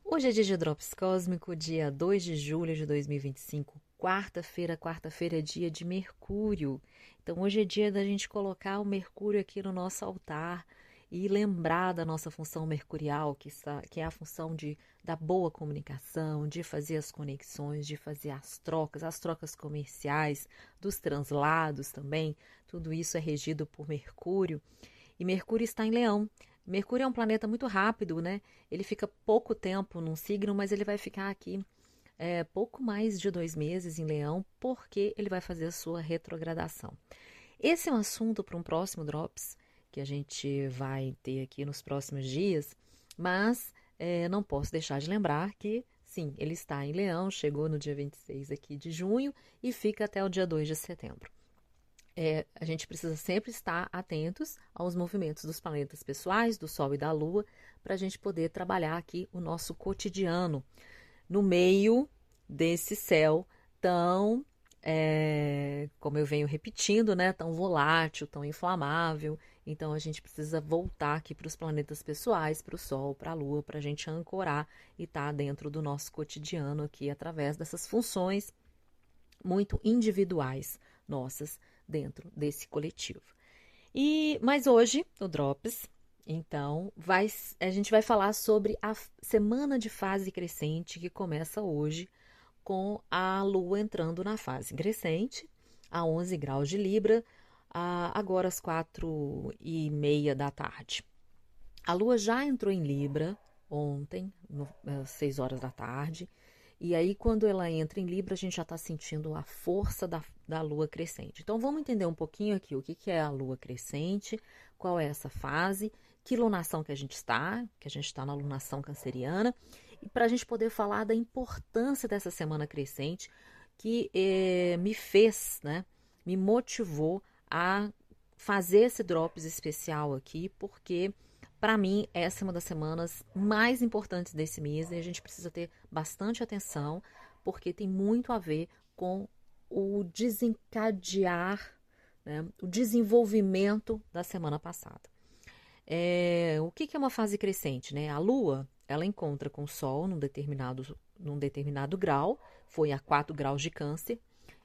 Hoje é dia de Drops Cósmico, dia 2 de julho de 2025, quarta-feira. Quarta-feira é dia de Mercúrio. Então hoje é dia da gente colocar o Mercúrio aqui no nosso altar e lembrar da nossa função mercurial, que é a função da boa comunicação, de fazer as conexões, de fazer as trocas comerciais, dos translados também. Tudo isso é regido por Mercúrio. E Mercúrio está em Leão. Mercúrio é um planeta muito rápido, né? Ele fica pouco tempo num signo, mas ele vai ficar aqui pouco mais de 2 meses em Leão, porque ele vai fazer a sua retrogradação. Esse é um assunto para um próximo Drops, que a gente vai ter aqui nos próximos dias, mas não posso deixar de lembrar que, sim, ele está em Leão, chegou no dia 26 aqui de junho e fica até o dia 2 de setembro. A gente precisa sempre estar atentos aos movimentos dos planetas pessoais, do Sol e da Lua, para a gente poder trabalhar aqui o nosso cotidiano no meio desse céu tão, como eu venho repetindo, né, tão volátil, tão inflamável. Então a gente precisa voltar aqui para os planetas pessoais, para o Sol, para a Lua, para a gente ancorar e estar dentro do nosso cotidiano aqui através dessas funções muito individuais nossas dentro desse coletivo. Mas hoje, no Drops, então, a gente vai falar sobre a semana de fase crescente que começa hoje com a Lua entrando na fase crescente, a 11 graus de Libra, agora às 4h30 da tarde. A Lua já entrou em Libra ontem, às 6 horas da tarde, e aí, quando ela entra em Libra, a gente já está sentindo a força da Lua crescente. Então, vamos entender um pouquinho aqui o que é a Lua crescente, qual é essa fase, que lunação que a gente está na lunação canceriana, e para a gente poder falar da importância dessa semana crescente, que me fez, né, me motivou a fazer esse Drops especial aqui, porque para mim, essa é uma das semanas mais importantes desse mês e a gente precisa ter bastante atenção, porque tem muito a ver com o desencadear, né, o desenvolvimento da semana passada. O que é uma fase crescente? Né? A Lua, ela encontra com o Sol num determinado grau, foi a 4 graus de Câncer,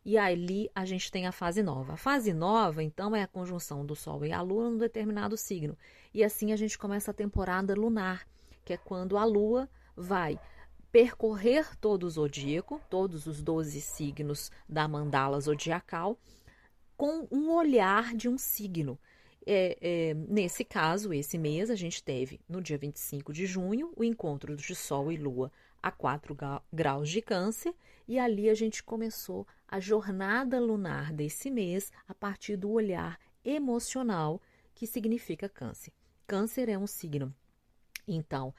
e ali a gente tem a fase nova. A fase nova, então, é a conjunção do Sol e a Lua num determinado signo. E assim a gente começa a temporada lunar, que é quando a Lua vai percorrer todo o zodíaco, todos os 12 signos da mandala zodiacal, com um olhar de um signo. Nesse caso, esse mês, a gente teve, no dia 25 de junho, o encontro de Sol e Lua a 4 graus de Câncer, e ali a gente começou a jornada lunar desse mês a partir do olhar emocional, que significa Câncer. Câncer é um signo, então,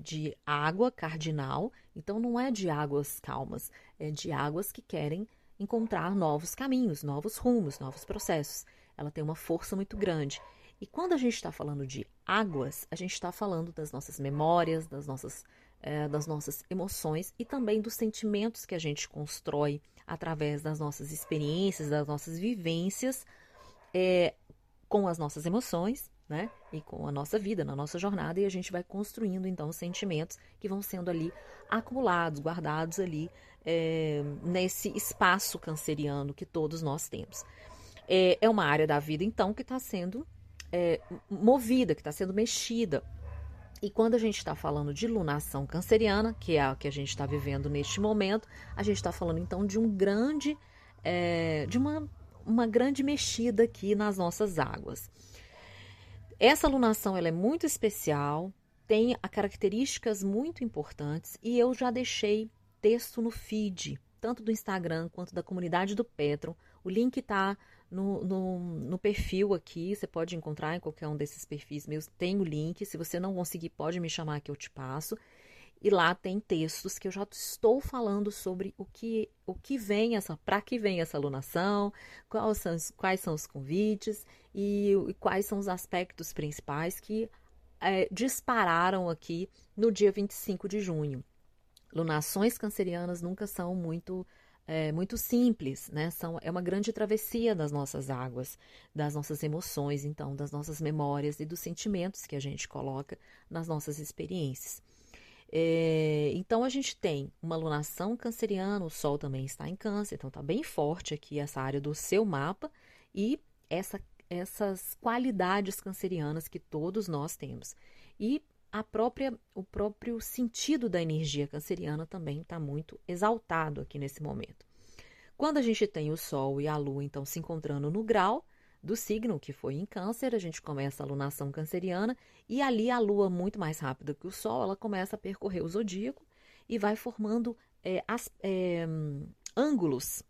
de água cardinal, então não é de águas calmas, é de águas que querem encontrar novos caminhos, novos rumos, novos processos. Ela tem uma força muito grande. E quando a gente está falando de águas, a gente está falando das nossas memórias, das nossas emoções e também dos sentimentos que a gente constrói através das nossas experiências, das nossas vivências com as nossas emoções, né? E com a nossa vida, na nossa jornada, e a gente vai construindo, então, os sentimentos que vão sendo ali acumulados, guardados ali nesse espaço canceriano que todos nós temos. É uma área da vida, então, que está sendo movida, que está sendo mexida. E quando a gente está falando de lunação canceriana, que é a que a gente está vivendo neste momento, a gente está falando, então, de uma grande mexida aqui nas nossas águas. Essa lunação ela é muito especial, tem características muito importantes e eu já deixei texto no feed, tanto do Instagram quanto da comunidade do Petron. O link está no perfil aqui, você pode encontrar em qualquer um desses perfis meus, tem o link. Se você não conseguir, pode me chamar que eu te passo. E lá tem textos que eu já estou falando sobre para que vem essa alunação, quais são os convites e quais são os aspectos principais que dispararam aqui no dia 25 de junho. Lunações cancerianas nunca são muito simples, né? É uma grande travessia das nossas águas, das nossas emoções, então, das nossas memórias e dos sentimentos que a gente coloca nas nossas experiências. Então, a gente tem uma alunação canceriana, o Sol também está em Câncer, então está bem forte aqui essa área do seu mapa e essas qualidades cancerianas que todos nós temos. E o próprio sentido da energia canceriana também está muito exaltado aqui nesse momento. Quando a gente tem o Sol e a Lua, então, se encontrando no grau do signo que foi em Câncer, a gente começa a alunação canceriana e ali a Lua, muito mais rápida que o Sol, ela começa a percorrer o zodíaco e vai formando ângulos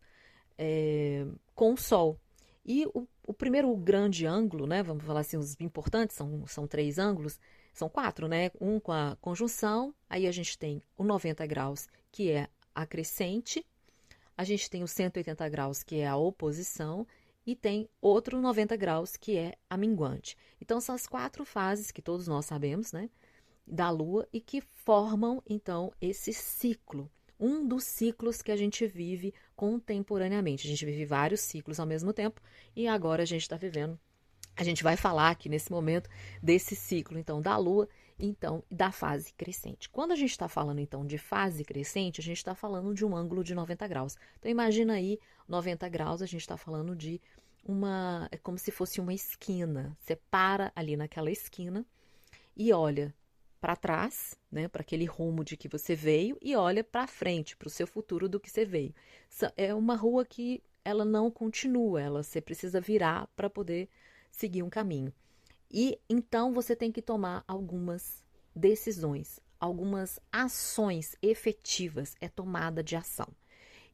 com o Sol. E o primeiro grande ângulo, né, vamos falar assim, os importantes, são 3 ângulos, são 4, né? Um com a conjunção, aí a gente tem o 90 graus, que é a crescente, a gente tem o 180 graus, que é a oposição, e tem outro 90 graus, que é a minguante. Então, são as 4 fases que todos nós sabemos, né, da Lua e que formam, então, esse ciclo. Um dos ciclos que a gente vive contemporaneamente. A gente vive vários ciclos ao mesmo tempo e agora a gente está vivendo. A gente vai falar aqui nesse momento desse ciclo, então, da Lua, então, da fase crescente. Quando a gente está falando, então, de fase crescente, a gente está falando de um ângulo de 90 graus. Então, imagina aí, 90 graus, a gente está falando de é como se fosse uma esquina. Você para ali naquela esquina e olha para trás, né, para aquele rumo de que você veio e olha para frente, para o seu futuro do que você veio. É uma rua que ela não continua, você precisa virar para poder seguir um caminho. E então você tem que tomar algumas decisões, algumas ações efetivas, é tomada de ação.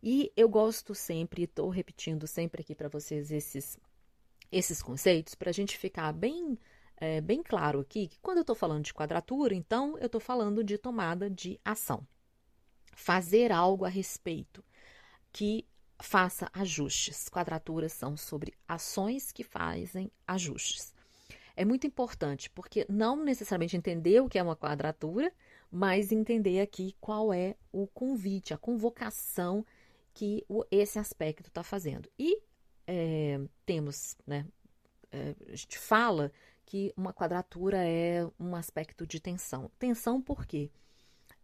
E eu gosto sempre, estou repetindo sempre aqui para vocês esses conceitos, para a gente ficar bem claro aqui, que quando eu estou falando de quadratura, então eu estou falando de tomada de ação. Fazer algo a respeito que faça ajustes. Quadraturas são sobre ações que fazem ajustes. É muito importante, porque não necessariamente entender o que é uma quadratura, mas entender aqui qual é o convite, a convocação que esse aspecto está fazendo. E temos, né, a gente fala que uma quadratura é um aspecto de tensão. Tensão por quê?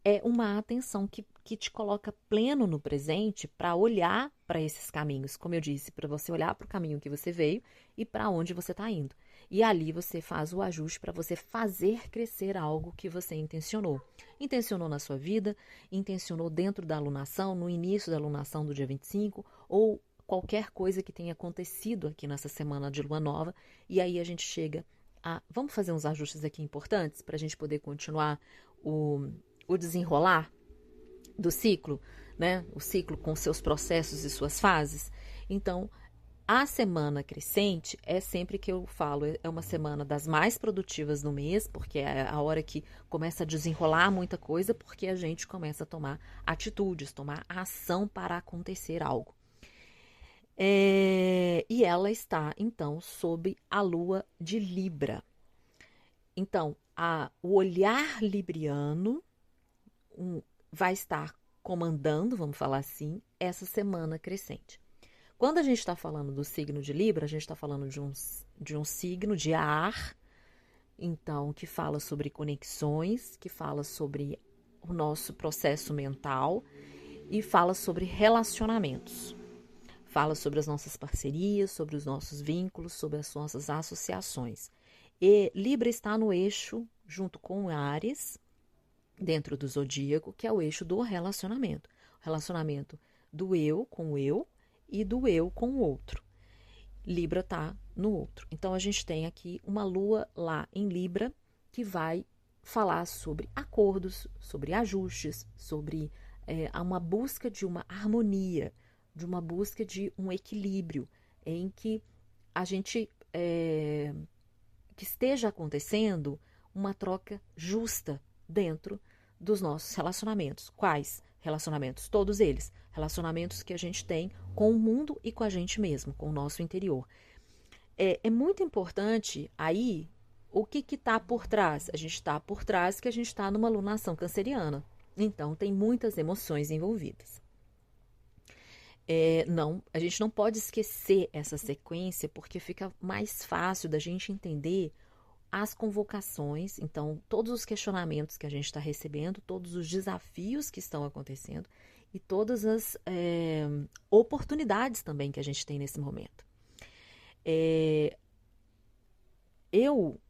É uma atenção que te coloca pleno no presente para olhar para esses caminhos, como eu disse, para você olhar para o caminho que você veio e para onde você está indo. E ali você faz o ajuste para você fazer crescer algo que você intencionou. Intencionou na sua vida, intencionou dentro da alunação, no início da alunação do dia 25, ou qualquer coisa que tenha acontecido aqui nessa semana de lua nova. E aí a gente chega a... Vamos fazer uns ajustes aqui importantes para a gente poder continuar o desenrolar do ciclo, né? O ciclo com seus processos e suas fases. Então, a semana crescente é sempre que eu falo, é uma semana das mais produtivas do mês, porque é a hora que começa a desenrolar muita coisa, porque a gente começa a tomar atitudes, tomar ação para acontecer algo. E ela está, então, sob a lua de Libra. Então, o olhar libriano vai estar comandando, vamos falar assim, essa semana crescente. Quando a gente está falando do signo de Libra, a gente está falando de um signo de ar, então, que fala sobre conexões, que fala sobre o nosso processo mental e fala sobre relacionamentos. Fala sobre as nossas parcerias, sobre os nossos vínculos, sobre as nossas associações. E Libra está no eixo, junto com Áries, dentro do zodíaco, que é o eixo do relacionamento. O relacionamento do eu com o eu e do eu com o outro. Libra está no outro. Então, a gente tem aqui uma lua lá em Libra que vai falar sobre acordos, sobre ajustes, sobre uma busca de uma harmonia, de uma busca de um equilíbrio em que a gente que esteja acontecendo uma troca justa dentro dos nossos relacionamentos. Quais relacionamentos? Todos eles. Relacionamentos que a gente tem com o mundo e com a gente mesmo, com o nosso interior. É muito importante aí o que está por trás. A gente está por trás que a gente está numa alunação canceriana. Então, tem muitas emoções envolvidas. A gente não pode esquecer essa sequência, porque fica mais fácil da gente entender as convocações, então todos os questionamentos que a gente está recebendo, todos os desafios que estão acontecendo e todas as oportunidades também que a gente tem nesse momento. Eu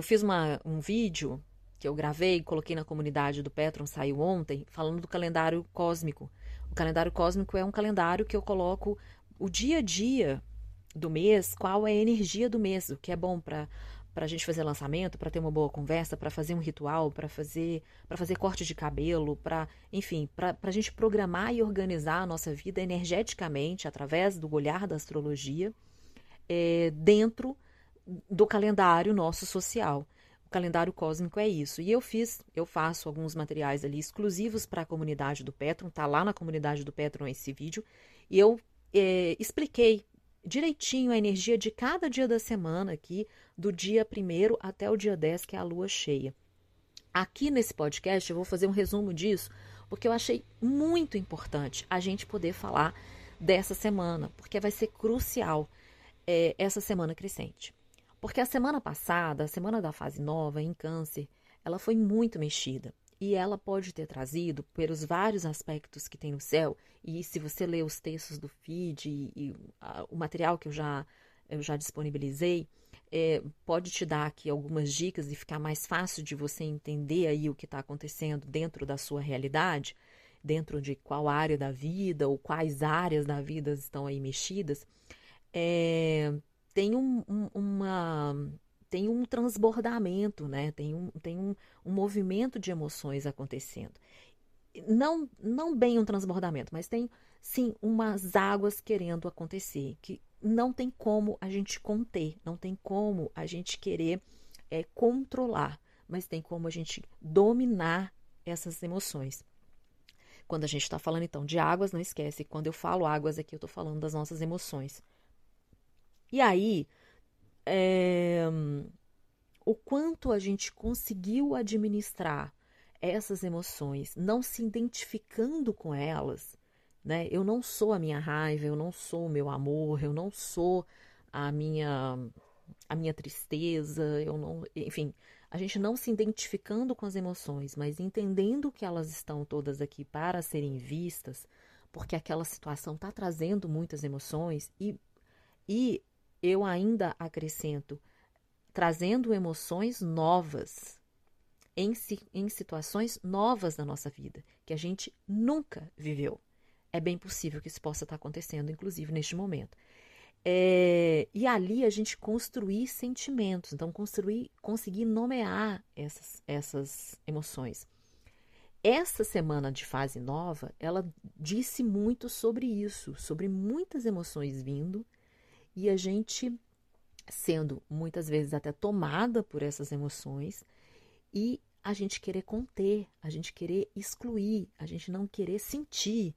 fiz um vídeo que eu gravei, coloquei na comunidade do Petron, saiu ontem, falando do calendário cósmico. O calendário cósmico é um calendário que eu coloco o dia a dia do mês, qual é a energia do mês, o que é bom para a gente fazer lançamento, para ter uma boa conversa, para fazer um ritual, para fazer corte de cabelo, enfim, para a gente programar e organizar a nossa vida energeticamente através do olhar da astrologia dentro do calendário nosso social. O calendário cósmico é isso. E eu faço alguns materiais ali exclusivos para a comunidade do Petron, tá lá na comunidade do Petron esse vídeo, e eu expliquei direitinho a energia de cada dia da semana aqui, do dia 1º até o dia 10, que é a lua cheia. Aqui nesse podcast eu vou fazer um resumo disso, porque eu achei muito importante a gente poder falar dessa semana, porque vai ser crucial essa semana crescente. Porque a semana passada, a semana da fase nova em Câncer, ela foi muito mexida. E ela pode ter trazido, pelos vários aspectos que tem no céu, e se você ler os textos do feed e o material que eu já disponibilizei, pode te dar aqui algumas dicas e ficar mais fácil de você entender aí o que está acontecendo dentro da sua realidade, dentro de qual área da vida ou quais áreas da vida estão aí mexidas. Tem um transbordamento, né? Tem um movimento de emoções acontecendo. Não bem um transbordamento, mas tem, sim, umas águas querendo acontecer, que não tem como a gente conter, não tem como a gente querer controlar, mas tem como a gente dominar essas emoções. Quando a gente está falando, então, de águas, não esquece, quando eu falo águas aqui, eu estou falando das nossas emoções. E aí, o quanto a gente conseguiu administrar essas emoções, não se identificando com elas, né? Eu não sou a minha raiva, eu não sou o meu amor, eu não sou a minha tristeza, enfim, a gente não se identificando com as emoções, mas entendendo que elas estão todas aqui para serem vistas, porque aquela situação está trazendo muitas emoções e eu ainda acrescento, trazendo emoções novas em situações novas da nossa vida, que a gente nunca viveu. É bem possível que isso possa estar acontecendo, inclusive neste momento. E ali a gente construir sentimentos, então conseguir nomear essas emoções. Essa semana de fase nova, ela disse muito sobre isso, sobre muitas emoções vindo, e a gente sendo muitas vezes até tomada por essas emoções e a gente querer conter, a gente querer excluir, a gente não querer sentir.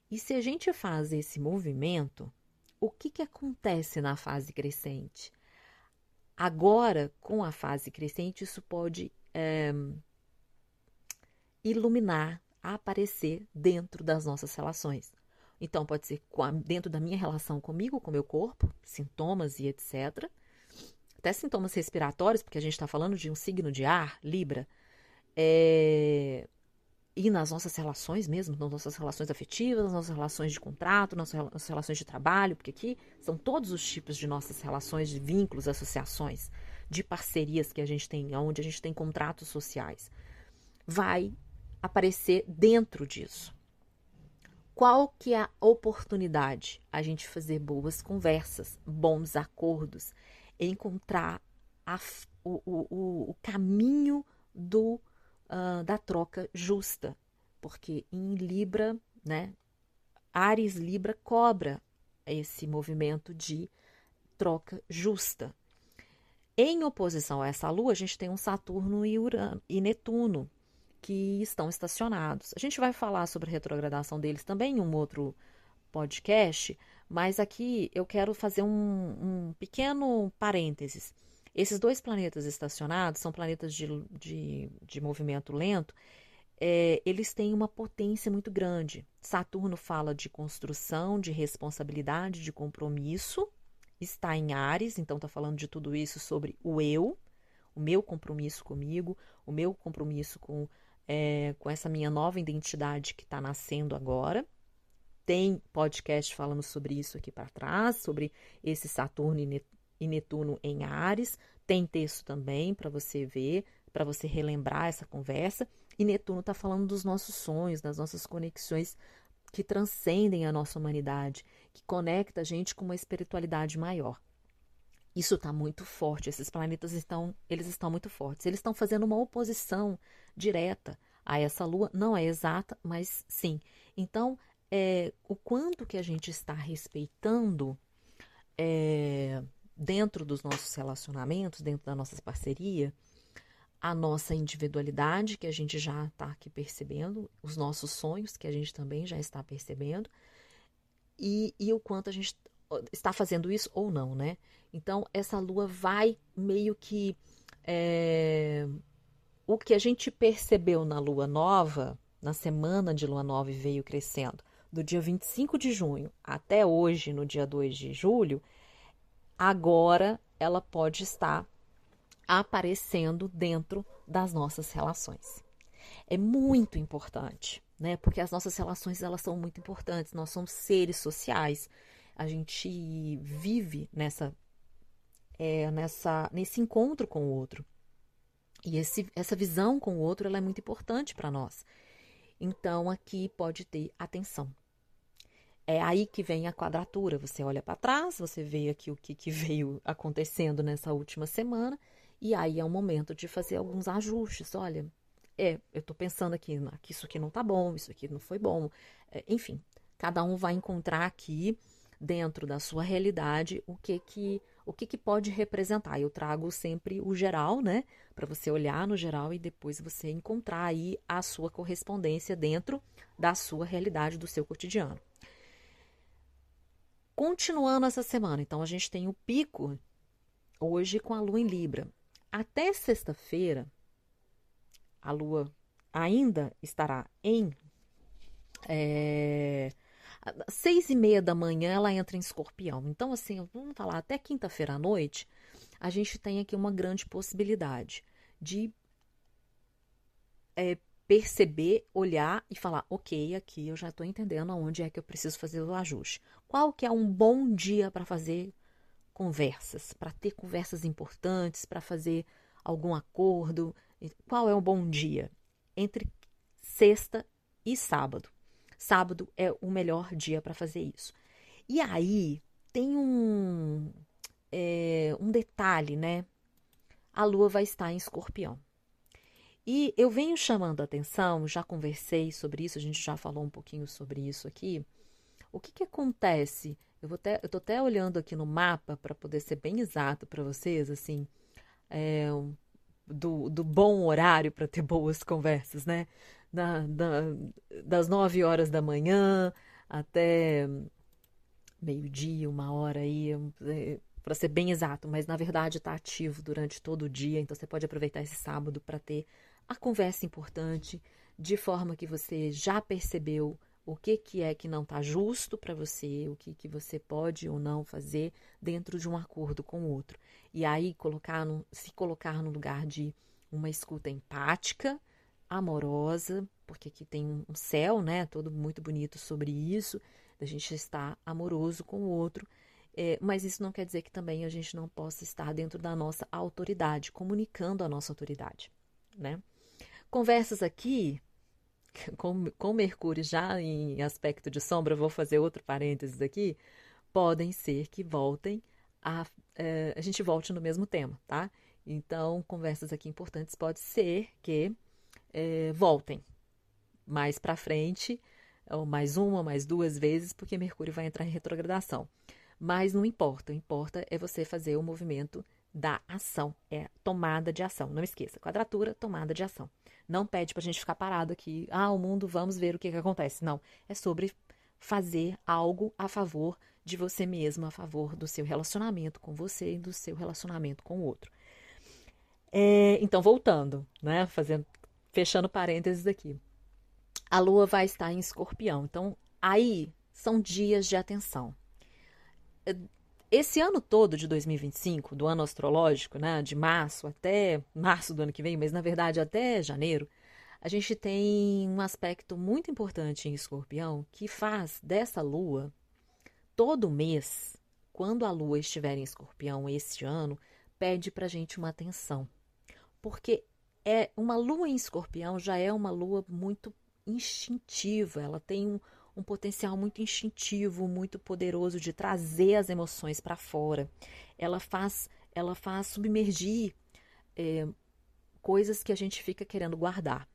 E se a gente faz esse movimento, o que acontece na fase crescente? Agora, com a fase crescente, isso pode iluminar, aparecer dentro das nossas relações. Então, pode ser dentro da minha relação comigo, com o meu corpo, sintomas e etc. Até sintomas respiratórios, porque a gente está falando de um signo de ar, Libra. E nas nossas relações mesmo, nas nossas relações afetivas, nas nossas relações de contrato, nas nossas relações de trabalho, porque aqui são todos os tipos de nossas relações, de vínculos, associações, de parcerias que a gente tem, onde a gente tem contratos sociais. Vai aparecer dentro disso. Qual que é a oportunidade? A gente fazer boas conversas, bons acordos, encontrar o caminho da troca justa. Porque em Libra, né, Áries Libra cobra esse movimento de troca justa. Em oposição a essa Lua, a gente tem um Saturno e Netuno, que estão estacionados. A gente vai falar sobre a retrogradação deles também em um outro podcast, mas aqui eu quero fazer um pequeno parênteses. Esses dois planetas estacionados são planetas de movimento lento, eles têm uma potência muito grande. Saturno fala de construção, de responsabilidade, de compromisso, está em Áries, então está falando de tudo isso sobre o eu, o meu compromisso comigo, o meu compromisso com essa minha nova identidade que está nascendo agora. Tem podcast falando sobre isso aqui para trás, sobre esse Saturno e Netuno em Áries. Tem texto também para você ver, para você relembrar essa conversa. E Netuno está falando dos nossos sonhos, das nossas conexões que transcendem a nossa humanidade, que conecta a gente com uma espiritualidade maior. Isso está muito forte, esses planetas eles estão muito fortes. Eles estão fazendo uma oposição direta a essa Lua, não é exata, mas sim. Então, o quanto que a gente está respeitando dentro dos nossos relacionamentos, dentro da nossa parceria, a nossa individualidade, que a gente já está aqui percebendo, os nossos sonhos, que a gente também já está percebendo, e o quanto a gente está fazendo isso ou não, né? Então, essa lua vai meio que... o que a gente percebeu na lua nova, na semana de lua nova, e veio crescendo, do dia 25 de junho até hoje, no dia 2 de julho, agora ela pode estar aparecendo dentro das nossas relações. É muito importante, né? Porque as nossas relações, elas são muito importantes. Nós somos seres sociais. A gente vive nesse encontro com o outro. E essa visão com o outro, ela é muito importante para nós. Então, aqui pode ter atenção. É aí que vem a quadratura. Você olha para trás, você vê aqui o que veio acontecendo nessa última semana, e aí é o momento de fazer alguns ajustes. Olha, eu estou pensando aqui que isso aqui não está bom, isso aqui não foi bom. Enfim, cada um vai encontrar aqui, dentro da sua realidade, o que pode representar. Eu trago sempre o geral, né? Para você olhar no geral e depois você encontrar aí a sua correspondência dentro da sua realidade, do seu cotidiano. Continuando essa semana, então a gente tem o pico hoje com a Lua em Libra. Até sexta-feira, a Lua ainda estará em 6h30 da manhã, ela entra em Escorpião. Então, assim, vamos falar, até quinta-feira à noite, a gente tem aqui uma grande possibilidade de perceber, olhar e falar, ok, aqui eu já estou entendendo aonde é que eu preciso fazer o ajuste. Qual que é um bom dia para fazer conversas, para ter conversas importantes, para fazer algum acordo? Qual é um bom dia? Entre sexta e sábado. Sábado é o melhor dia para fazer isso. E aí tem um detalhe, né? A Lua vai estar em Escorpião. E eu venho chamando a atenção, já conversei sobre isso, a gente já falou um pouquinho sobre isso aqui. O que acontece? Eu estou até olhando aqui no mapa para poder ser bem exato para vocês, assim, do bom horário para ter boas conversas, né? Das 9 horas da manhã até meio-dia, 1 hora aí, para ser bem exato, mas na verdade está ativo durante todo o dia, então você pode aproveitar esse sábado para ter a conversa importante, de forma que você já percebeu o que é que não está justo para você, o que você pode ou não fazer dentro de um acordo com o outro. E aí se colocar no lugar de uma escuta empática, amorosa, porque aqui tem um céu, né, todo muito bonito sobre isso, da gente estar amoroso com o outro, mas isso não quer dizer que também a gente não possa estar dentro da nossa autoridade, comunicando a nossa autoridade, né? Conversas aqui, com Mercúrio já em aspecto de sombra, vou fazer outro parênteses aqui, podem ser que a gente volte no mesmo tema, tá? Então, conversas aqui importantes pode ser que voltem mais para frente, ou mais uma, mais 2 vezes, porque Mercúrio vai entrar em retrogradação. Mas não importa, o que importa é você fazer o movimento da ação, tomada de ação. Não esqueça, quadratura, tomada de ação. Não pede para a gente ficar parado aqui, o mundo, vamos ver o que acontece. Não, é sobre fazer algo a favor de você mesmo, a favor do seu relacionamento com você e do seu relacionamento com o outro. Então, voltando, né, fechando parênteses aqui. A Lua vai estar em Escorpião, então aí são dias de atenção. Esse ano todo de 2025, do ano astrológico, né, de março até março do ano que vem, mas na verdade até janeiro, a gente tem um aspecto muito importante em Escorpião que faz dessa lua, todo mês, quando a lua estiver em Escorpião este ano, pede pra gente uma atenção. Porque uma lua em Escorpião já é uma lua muito instintiva, ela tem um potencial muito instintivo, muito poderoso de trazer as emoções para fora. Ela faz submergir coisas que a gente fica querendo guardar.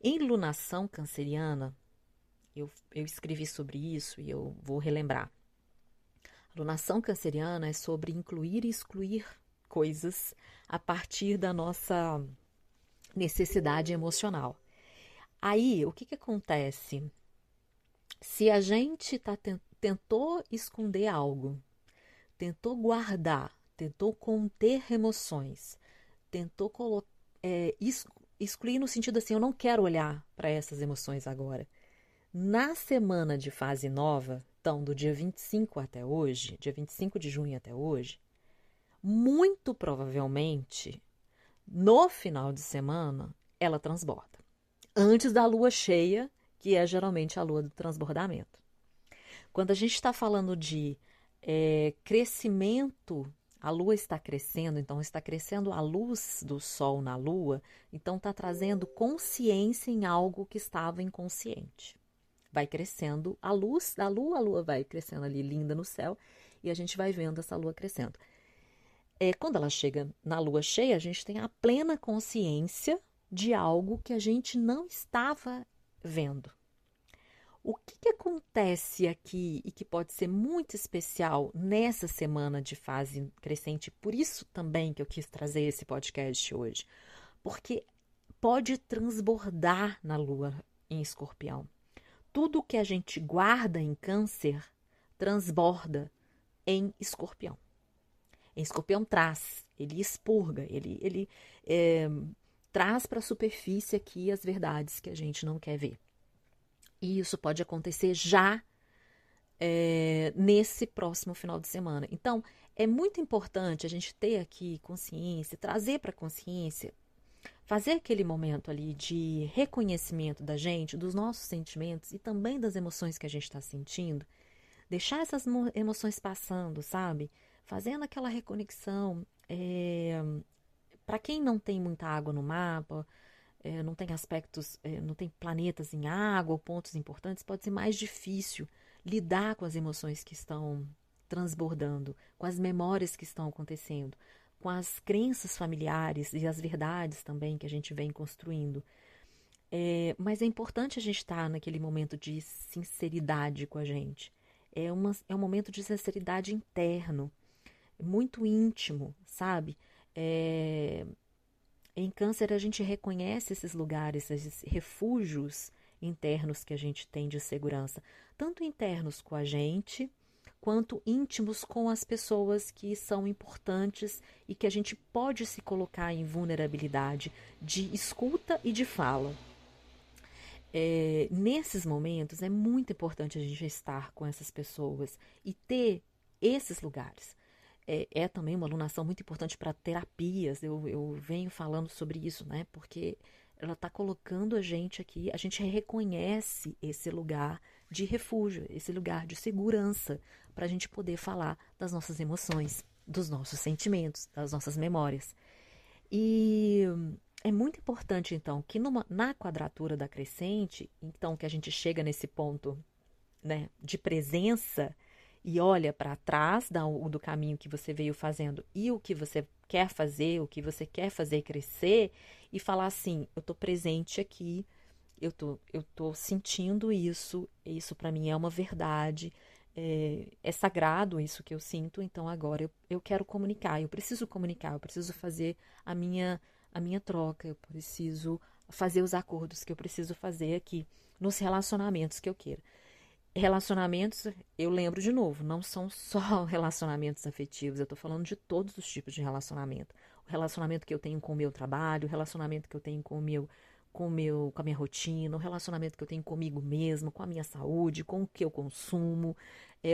Em lunação canceriana, eu escrevi sobre isso e eu vou relembrar. A lunação canceriana é sobre incluir e excluir coisas a partir da nossa necessidade emocional. Aí, o que acontece? Se a gente tentou esconder algo, tentou guardar, tentou conter emoções, tentou excluir no sentido assim, eu não quero olhar para essas emoções agora. Na semana de fase nova, então do dia 25 até hoje, dia 25 de junho até hoje, muito provavelmente, no final de semana, ela transborda. Antes da lua cheia, que é geralmente a lua do transbordamento. Quando a gente está falando de crescimento, a lua está crescendo, então está crescendo a luz do sol na lua, então está trazendo consciência em algo que estava inconsciente. Vai crescendo a luz da lua, a lua vai crescendo ali linda no céu e a gente vai vendo essa lua crescendo. Quando ela chega na lua cheia, a gente tem a plena consciência de algo que a gente não estava vendo. O que acontece aqui e que pode ser muito especial nessa semana de fase crescente, por isso também que eu quis trazer esse podcast hoje, porque pode transbordar na lua em Escorpião. Tudo que a gente guarda em Câncer transborda em Escorpião. Em Escorpião traz, ele expurga, ele traz para a superfície aqui as verdades que a gente não quer ver. E isso pode acontecer já nesse próximo final de semana. Então, é muito importante a gente ter aqui consciência, trazer para a consciência, fazer aquele momento ali de reconhecimento da gente, dos nossos sentimentos e também das emoções que a gente está sentindo, deixar essas emoções passando, sabe? Fazendo aquela reconexão. Para quem não tem muita água no mapa, não tem aspectos, não tem planetas em água ou pontos importantes, pode ser mais difícil lidar com as emoções que estão transbordando, com as memórias que estão acontecendo, com as crenças familiares e as verdades também que a gente vem construindo. Mas é importante a gente estar naquele momento de sinceridade com a gente. É um momento de sinceridade interno, muito íntimo, sabe? Em Câncer, a gente reconhece esses lugares, esses refúgios internos que a gente tem de segurança, tanto internos com a gente, quanto íntimos com as pessoas que são importantes e que a gente pode se colocar em vulnerabilidade de escuta e de fala. Nesses momentos, é muito importante a gente estar com essas pessoas e ter esses lugares. É também uma alunação muito importante para terapias. Eu venho falando sobre isso, né? Porque ela está colocando a gente aqui, a gente reconhece esse lugar de refúgio, esse lugar de segurança, para a gente poder falar das nossas emoções, dos nossos sentimentos, das nossas memórias. E é muito importante, então, que na quadratura da crescente, então que a gente chega nesse ponto, né, de presença e olha para trás do caminho que você veio fazendo e o que você quer fazer, o que você quer fazer crescer e falar assim, eu estou presente aqui, eu tô sentindo isso para mim é uma verdade, é sagrado isso que eu sinto, então agora eu quero comunicar, eu preciso fazer a minha troca, eu preciso fazer os acordos que eu preciso fazer aqui nos relacionamentos que eu quero. Relacionamentos, eu lembro de novo, não são só relacionamentos afetivos, eu tô falando de todos os tipos de relacionamento. O relacionamento que eu tenho com o meu trabalho, o relacionamento que eu tenho com com a minha rotina, o relacionamento que eu tenho comigo mesmo, com a minha saúde, com o que eu consumo,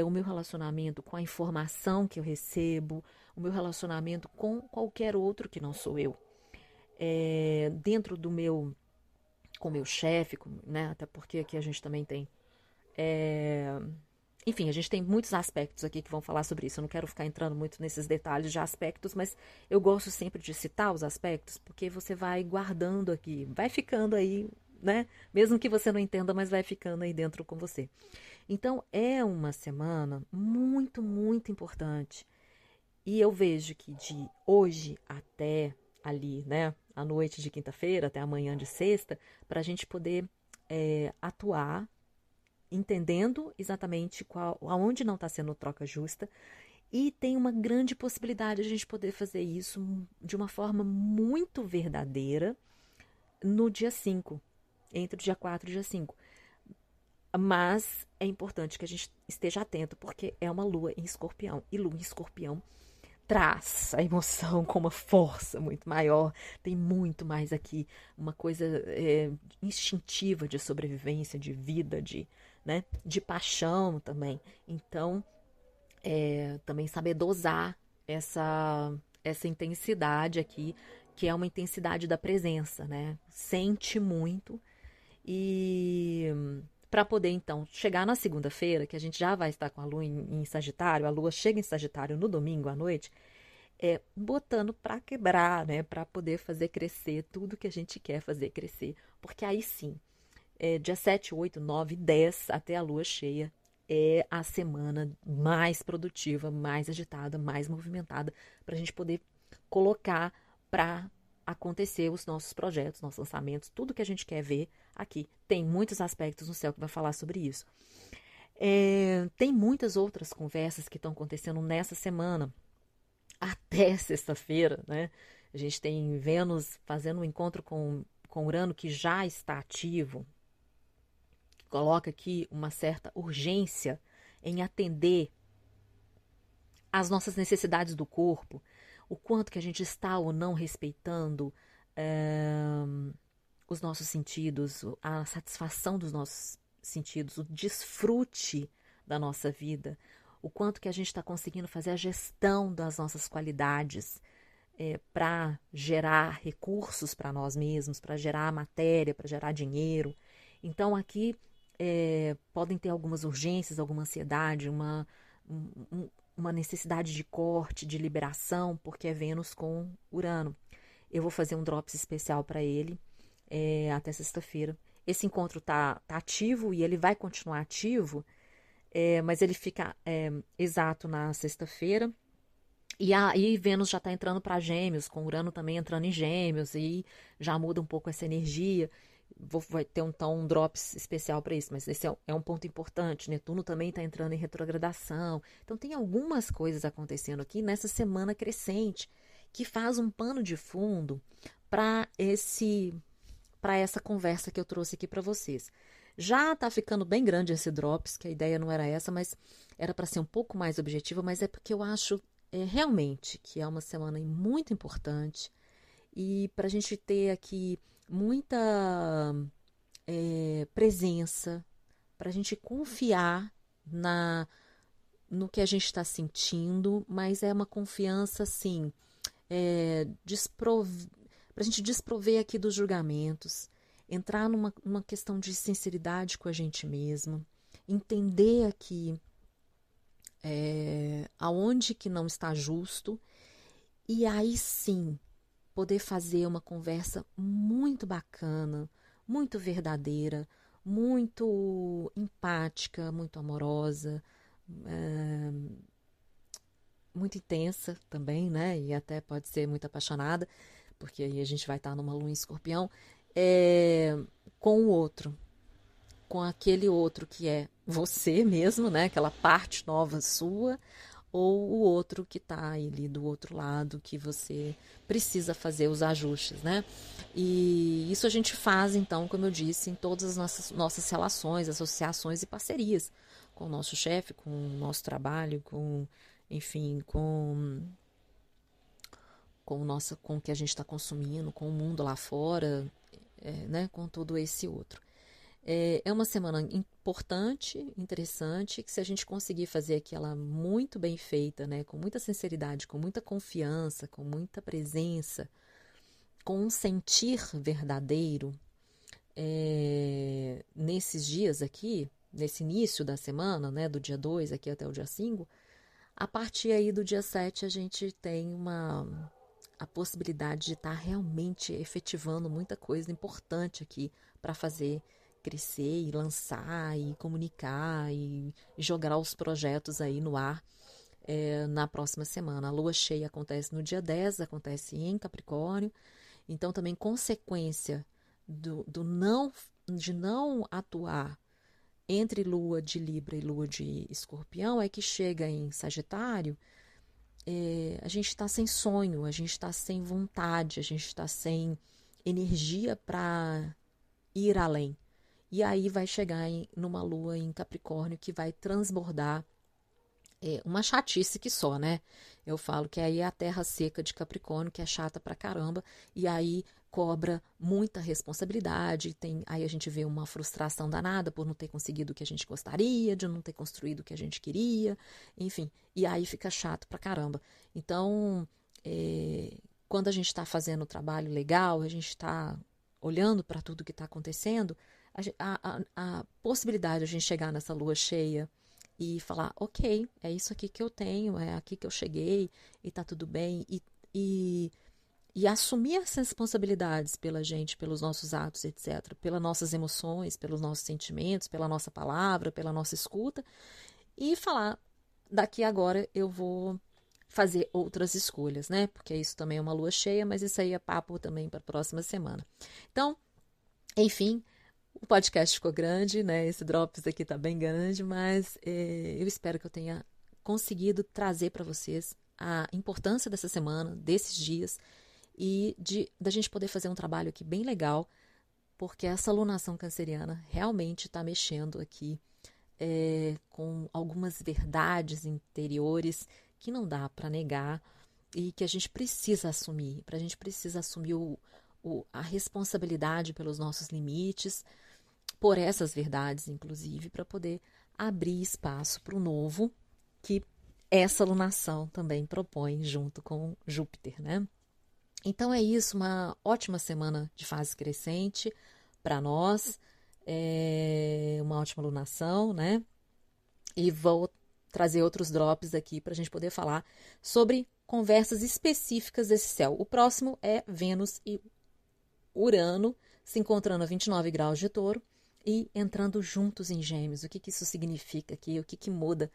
o meu relacionamento com a informação que eu recebo, o meu relacionamento com qualquer outro que não sou eu. Dentro do meu, com o meu chefe, né? Até porque aqui a gente também tem. Enfim, a gente tem muitos aspectos aqui que vão falar sobre isso. Eu não quero ficar entrando muito nesses detalhes de aspectos, mas eu gosto sempre de citar os aspectos, porque você vai guardando aqui, vai ficando aí, né? Mesmo que você não entenda, mas vai ficando aí dentro com você. Então, é uma semana muito, muito importante. E eu vejo que de hoje até ali, né? A noite de quinta-feira, até amanhã de sexta, para a gente poder atuar entendendo exatamente aonde não está sendo troca justa, e tem uma grande possibilidade de a gente poder fazer isso de uma forma muito verdadeira no dia 5, entre o dia 4 e o dia 5. Mas é importante que a gente esteja atento, porque é uma lua em escorpião, e lua em escorpião traz a emoção com uma força muito maior, tem muito mais aqui, uma coisa instintiva de sobrevivência, de vida, né, de paixão também. Então, também saber dosar essa intensidade aqui, que é uma intensidade da presença, né? Sente muito e para poder então chegar na segunda-feira, que a gente já vai estar com a lua em Sagitário, a lua chega em Sagitário no domingo à noite, botando para quebrar, né? Para poder fazer crescer tudo que a gente quer fazer crescer. Porque aí sim, dia 7, 8, 9, 10 até a lua cheia é a semana mais produtiva, mais agitada, mais movimentada, para a gente poder colocar para acontecer os nossos projetos, nossos lançamentos, tudo que a gente quer ver aqui. Tem muitos aspectos no céu que vai falar sobre isso. Tem muitas outras conversas que estão acontecendo nessa semana, até sexta-feira, né? A gente tem Vênus fazendo um encontro com Urano, que já está ativo, coloca aqui uma certa urgência em atender às nossas necessidades do corpo, o quanto que a gente está ou não respeitando os nossos sentidos, a satisfação dos nossos sentidos, o desfrute da nossa vida, o quanto que a gente está conseguindo fazer a gestão das nossas qualidades para gerar recursos para nós mesmos, para gerar matéria, para gerar dinheiro. Então aqui podem ter algumas urgências, alguma ansiedade, uma necessidade de corte, de liberação, porque é Vênus com Urano. Eu vou fazer um drops especial para ele até sexta-feira. Esse encontro tá ativo e ele vai continuar ativo, mas ele fica exato na sexta-feira. E aí Vênus já está entrando para Gêmeos, com Urano também entrando em Gêmeos, e já muda um pouco essa energia. Vai ter então um drops especial para isso, mas esse é um ponto importante. Netuno também está entrando em retrogradação. Então tem algumas coisas acontecendo aqui nessa semana crescente que faz um pano de fundo para essa conversa que eu trouxe aqui para vocês. Já está ficando bem grande esse drops, que a ideia não era essa, mas era para ser um pouco mais objetiva, mas é porque eu acho realmente que é uma semana muito importante e para a gente ter aqui muita presença, para a gente confiar no que a gente está sentindo, mas é uma confiança assim, para a gente desprover aqui dos julgamentos, entrar numa questão de sinceridade com a gente mesmo, entender aqui aonde que não está justo, e aí sim poder fazer uma conversa muito bacana, muito verdadeira, muito empática, muito amorosa, muito intensa também, né? E até pode ser muito apaixonada, porque aí a gente vai estar numa lua em escorpião, com o outro, com aquele outro que é você mesmo, né? Aquela parte nova sua, ou o outro que está ali do outro lado, que você precisa fazer os ajustes, né? E isso a gente faz, então, como eu disse, em todas as nossas relações, associações e parcerias, com o nosso chefe, com o nosso trabalho, enfim, com o que a gente está consumindo, com o mundo lá fora, né, com todo esse outro. É uma semana importante, interessante, que se a gente conseguir fazer aquela muito bem feita, né, com muita sinceridade, com muita confiança, com muita presença, com um sentir verdadeiro, nesses dias aqui, nesse início da semana, né, do dia 2 aqui até o dia 5, a partir aí do dia 7 a gente tem a possibilidade de estar realmente efetivando muita coisa importante aqui para fazer crescer e lançar e comunicar e jogar os projetos aí no ar na próxima semana. A lua cheia acontece no dia 10, acontece em Capricórnio, então também consequência de não atuar entre lua de Libra e lua de Escorpião é que chega em Sagitário, a gente está sem sonho, a gente está sem vontade, a gente está sem energia para ir além. E aí vai chegar numa lua em Capricórnio que vai transbordar uma chatice que só, né? Eu falo que aí é a terra seca de Capricórnio, que é chata pra caramba, e aí cobra muita responsabilidade, aí a gente vê uma frustração danada por não ter conseguido o que a gente gostaria, de não ter construído o que a gente queria, enfim, e aí fica chato pra caramba. Então, quando a gente está fazendo o trabalho legal, a gente está olhando para tudo que está acontecendo, a possibilidade de a gente chegar nessa lua cheia e falar, ok, é isso aqui que eu tenho, é aqui que eu cheguei e tá tudo bem, e assumir as responsabilidades pela gente, pelos nossos atos, etc., pelas nossas emoções, pelos nossos sentimentos, pela nossa palavra, pela nossa escuta, e falar, daqui agora eu vou fazer outras escolhas, né? Porque isso também é uma lua cheia, mas isso aí é papo também para a próxima semana. Então, enfim, o podcast ficou grande, né? Esse Drops aqui tá bem grande, mas eu espero que eu tenha conseguido trazer para vocês a importância dessa semana, desses dias, e da gente poder fazer um trabalho aqui bem legal, porque essa alunação canceriana realmente está mexendo aqui com algumas verdades interiores que não dá para negar e que a gente precisa assumir. A gente precisa assumir a responsabilidade pelos nossos limites, por essas verdades, inclusive, para poder abrir espaço para o novo que essa alunação também propõe junto com Júpiter, né? Então é isso, uma ótima semana de fase crescente para nós, uma ótima alunação, né? E vou trazer outros drops aqui para a gente poder falar sobre conversas específicas desse céu. O próximo é Vênus e Urano se encontrando a 29 graus de Touro e entrando juntos em Gêmeos. O que isso significa aqui? O que muda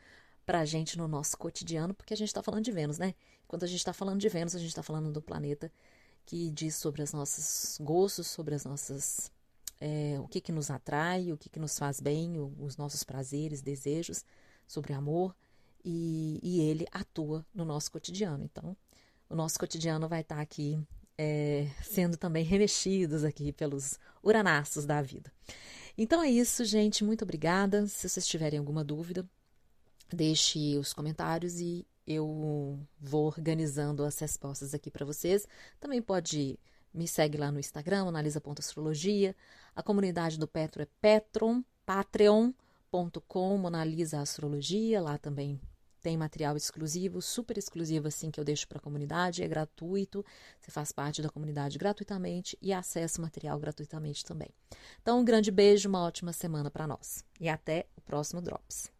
para a gente no nosso cotidiano? Porque a gente está falando de Vênus, né? Quando a gente está falando de Vênus, a gente está falando do planeta que diz sobre os nossos gostos, sobre as nossas... o que nos atrai, o que nos faz bem, os nossos prazeres, desejos, sobre amor, e ele atua no nosso cotidiano. Então, o nosso cotidiano vai estar aqui sendo também remexidos aqui pelos uranaços da vida. Então é isso, gente. Muito obrigada. Se vocês tiverem alguma dúvida, deixe os comentários e eu vou organizando as respostas aqui para vocês. Também pode me segue lá no Instagram, analisa.astrologia. A comunidade do Petro é patreon.com, Monalisa Astrologia. Lá também tem material exclusivo, super exclusivo assim que eu deixo para a comunidade, é gratuito, você faz parte da comunidade gratuitamente e acessa o material gratuitamente também. Então, um grande beijo, uma ótima semana para nós e até o próximo Drops.